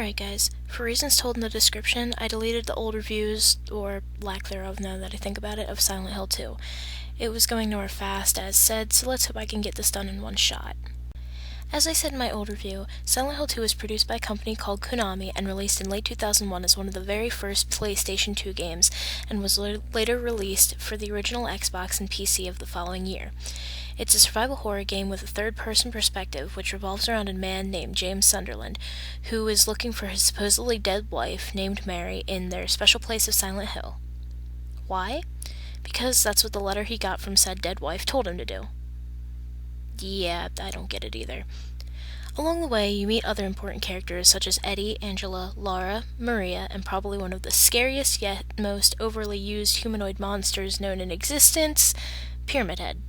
Alright guys, for reasons told in the description, I deleted the old reviews, or lack thereof now that I think about it, of Silent Hill 2. It was going nowhere fast, as said, so let's hope I can get this done in one shot. As I said in my old review, Silent Hill 2 was produced by a company called Konami and released in late 2001 as one of the very first PlayStation 2 games, and was later released for the original Xbox and PC of the following year. It's a survival horror game with a third-person perspective which revolves around a man named James Sunderland, who is looking for his supposedly dead wife, named Mary, in their special place of Silent Hill. Why? Because that's what the letter he got from said dead wife told him to do. Yeah, I don't get it either. Along the way, you meet other important characters such as Eddie, Angela, Laura, Maria, and probably one of the scariest yet most overly used humanoid monsters known in existence, Pyramid Head.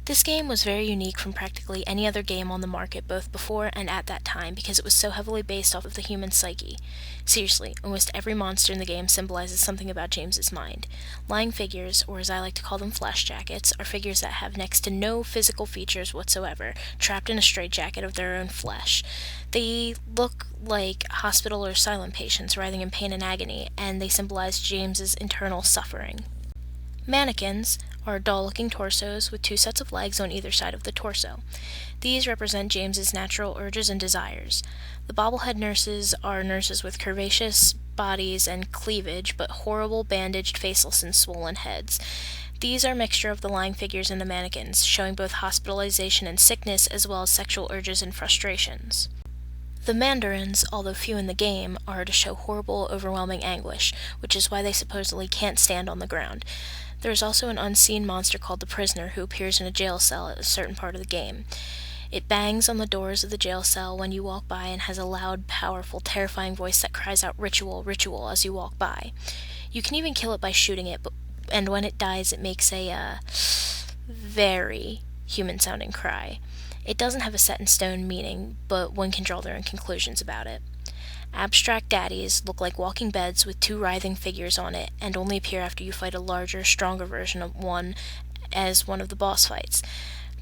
This game was very unique from practically any other game on the market both before and at that time because it was so heavily based off of the human psyche. Seriously, almost every monster in the game symbolizes something about James's mind. Lying figures, or as I like to call them flesh jackets, are figures that have next to no physical features whatsoever, trapped in a straitjacket of their own flesh. They look like hospital or asylum patients writhing in pain and agony, and they symbolize James's internal suffering. Mannequins are dull-looking torsos with two sets of legs on either side of the torso. These represent James's natural urges and desires. The bobblehead nurses are nurses with curvaceous bodies and cleavage, but horrible bandaged, faceless, and swollen heads. These are a mixture of the lying figures and the mannequins, showing both hospitalization and sickness as well as sexual urges and frustrations. The mandarins, although few in the game, are to show horrible, overwhelming anguish, which is why they supposedly can't stand on the ground. There is also an unseen monster called the Prisoner who appears in a jail cell at a certain part of the game. It bangs on the doors of the jail cell when you walk by and has a loud, powerful, terrifying voice that cries out "Ritual, ritual" as you walk by. You can even kill it by shooting it, and when it dies it makes a, very human-sounding cry. It doesn't have a set-in-stone meaning, but one can draw their own conclusions about it. Abstract daddies look like walking beds with two writhing figures on it, and only appear after you fight a larger, stronger version of one as one of the boss fights.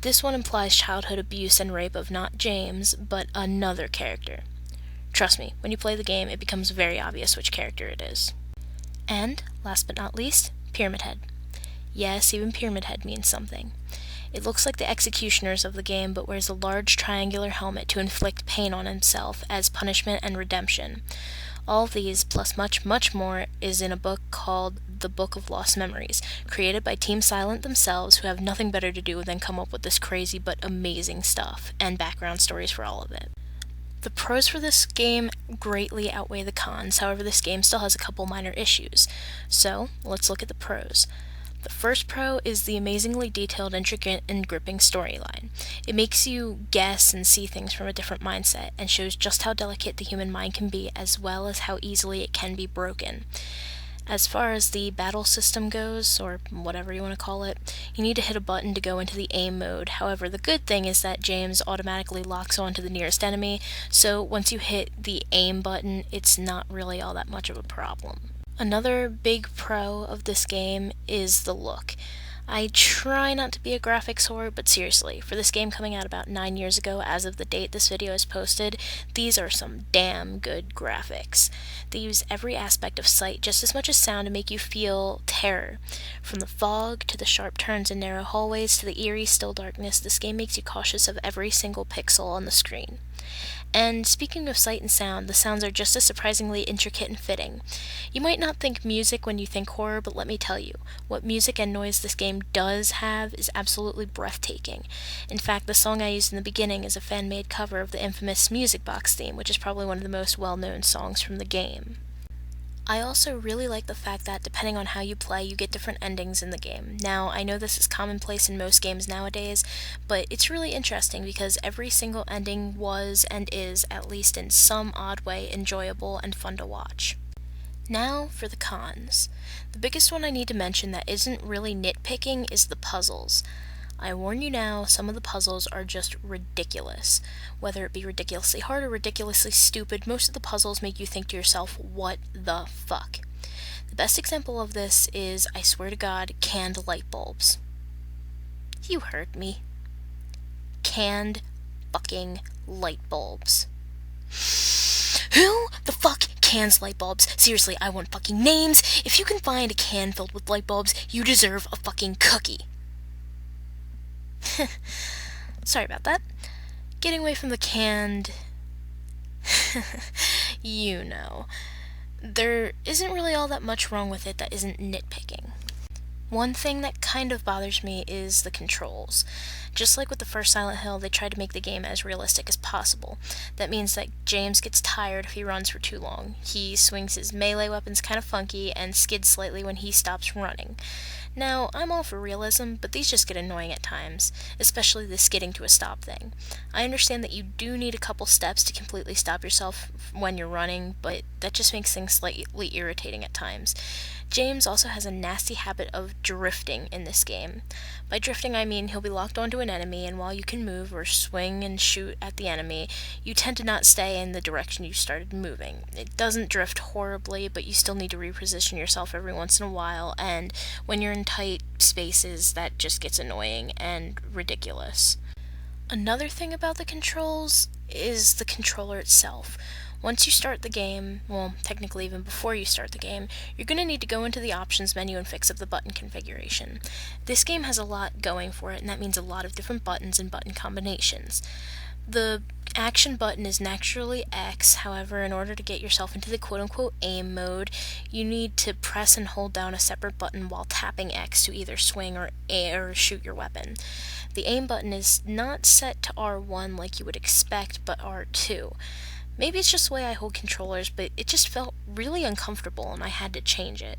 This one implies childhood abuse and rape of not James, but another character. Trust me, when you play the game, it becomes very obvious which character it is. And, last but not least, Pyramid Head. Yes, even Pyramid Head means something. It looks like the executioners of the game, but wears a large triangular helmet to inflict pain on himself as punishment and redemption. All of these, plus much, much more, is in a book called The Book of Lost Memories, created by Team Silent themselves, who have nothing better to do than come up with this crazy but amazing stuff, and background stories for all of it. The pros for this game greatly outweigh the cons, however this game still has a couple minor issues. So, let's look at the pros. The first pro is the amazingly detailed, intricate, and gripping storyline. It makes you guess and see things from a different mindset, and shows just how delicate the human mind can be, as well as how easily it can be broken. As far as the battle system goes, or whatever you want to call it, you need to hit a button to go into the aim mode. However, the good thing is that James automatically locks onto the nearest enemy, so once you hit the aim button, it's not really all that much of a problem. Another big pro of this game is the look. I try not to be a graphics whore, but seriously, for this game coming out about 9 years ago as of the date this video is posted, these are some damn good graphics. They use every aspect of sight just as much as sound to make you feel terror. From the fog, to the sharp turns and narrow hallways, to the eerie still darkness, this game makes you cautious of every single pixel on the screen. And speaking of sight and sound, the sounds are just as surprisingly intricate and fitting. You might not think music when you think horror, but let me tell you, what music and noise this game does have is absolutely breathtaking. In fact, the song I used in the beginning is a fan-made cover of the infamous Music Box theme, which is probably one of the most well-known songs from the game. I also really like the fact that, depending on how you play, you get different endings in the game. Now, I know this is commonplace in most games nowadays, but it's really interesting because every single ending was and is, at least in some odd way, enjoyable and fun to watch. Now for the cons. The biggest one I need to mention that isn't really nitpicking is the puzzles. I warn you now, some of the puzzles are just ridiculous. Whether it be ridiculously hard or ridiculously stupid, most of the puzzles make you think to yourself, what the fuck? The best example of this is, I swear to God, canned light bulbs. You heard me. Canned fucking light bulbs. Who the fuck cans light bulbs? Seriously, I want fucking names. If you can find a can filled with light bulbs, you deserve a fucking cookie. Sorry about that. Getting away from the canned... you know. There isn't really all that much wrong with it that isn't nitpicking. One thing that kind of bothers me is the controls. Just like with the first Silent Hill, they tried to make the game as realistic as possible. That means that James gets tired if he runs for too long. He swings his melee weapons kind of funky and skids slightly when he stops running. Now, I'm all for realism, but these just get annoying at times, especially the skidding to a stop thing. I understand that you do need a couple steps to completely stop yourself when you're running, but that just makes things slightly irritating at times. James also has a nasty habit of drifting in this game. By drifting, I mean he'll be locked onto an enemy, and while you can move or swing and shoot at the enemy, you tend to not stay in the direction you started moving. It doesn't drift horribly, but you still need to reposition yourself every once in a while, and when you're in tight spaces, that just gets annoying and ridiculous. Another thing about the controls is the controller itself. Once you start the game, well, technically even before you start the game, you're going to need to go into the options menu and fix up the button configuration. This game has a lot going for it, and that means a lot of different buttons and button combinations. The action button is naturally X, however, in order to get yourself into the quote-unquote aim mode, you need to press and hold down a separate button while tapping X to either swing or shoot your weapon. The aim button is not set to R1 like you would expect, but R2. Maybe it's just the way I hold controllers, but it just felt really uncomfortable and I had to change it.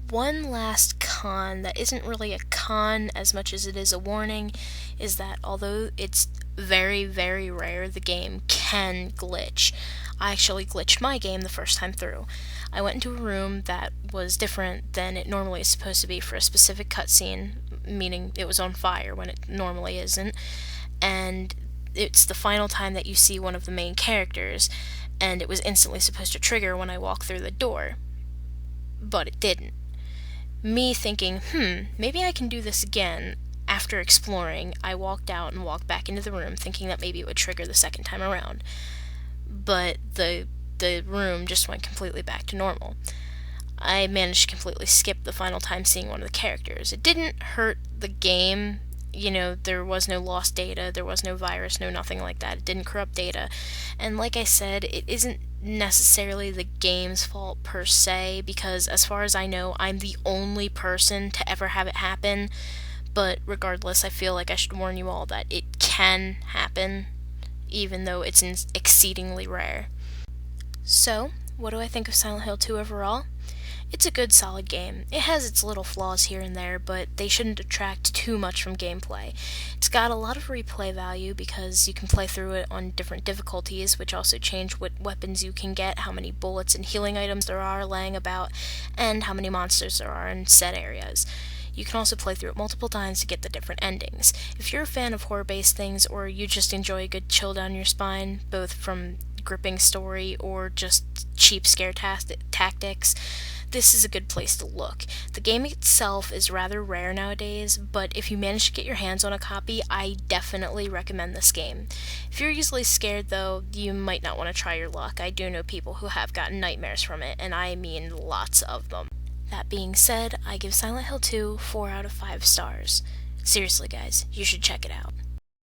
One last con that isn't really a con as much as it is a warning is that although it's very, very rare, the game can glitch. I actually glitched my game the first time through. I went into a room that was different than it normally is supposed to be for a specific cutscene, meaning it was on fire when it normally isn't, and it's the final time that you see one of the main characters, and it was instantly supposed to trigger when I walked through the door. But it didn't. Me thinking, maybe I can do this again. After exploring, I walked out and walked back into the room thinking that maybe it would trigger the second time around. But the room just went completely back to normal. I managed to completely skip the final time seeing one of the characters. It didn't hurt the game. You know, there was no lost data, there was no virus, no nothing like that. It didn't corrupt data. And like I said, it isn't necessarily the game's fault per se, because as far as I know, I'm the only person to ever have it happen. But regardless, I feel like I should warn you all that it can happen, even though it's exceedingly rare. So, what do I think of Silent Hill 2 overall? It's a good, solid game. It has its little flaws here and there, but they shouldn't detract too much from gameplay. It's got a lot of replay value because you can play through it on different difficulties, which also change what weapons you can get, how many bullets and healing items there are laying about, and how many monsters there are in set areas. You can also play through it multiple times to get the different endings. If you're a fan of horror-based things, or you just enjoy a good chill down your spine, both from gripping story or just cheap scare tactics, this is a good place to look. The game itself is rather rare nowadays, but if you manage to get your hands on a copy, I definitely recommend this game. If you're easily scared though, you might not want to try your luck. I do know people who have gotten nightmares from it, and I mean lots of them. That being said, I give Silent Hill 2 4 out of 5 stars. Seriously guys, you should check it out.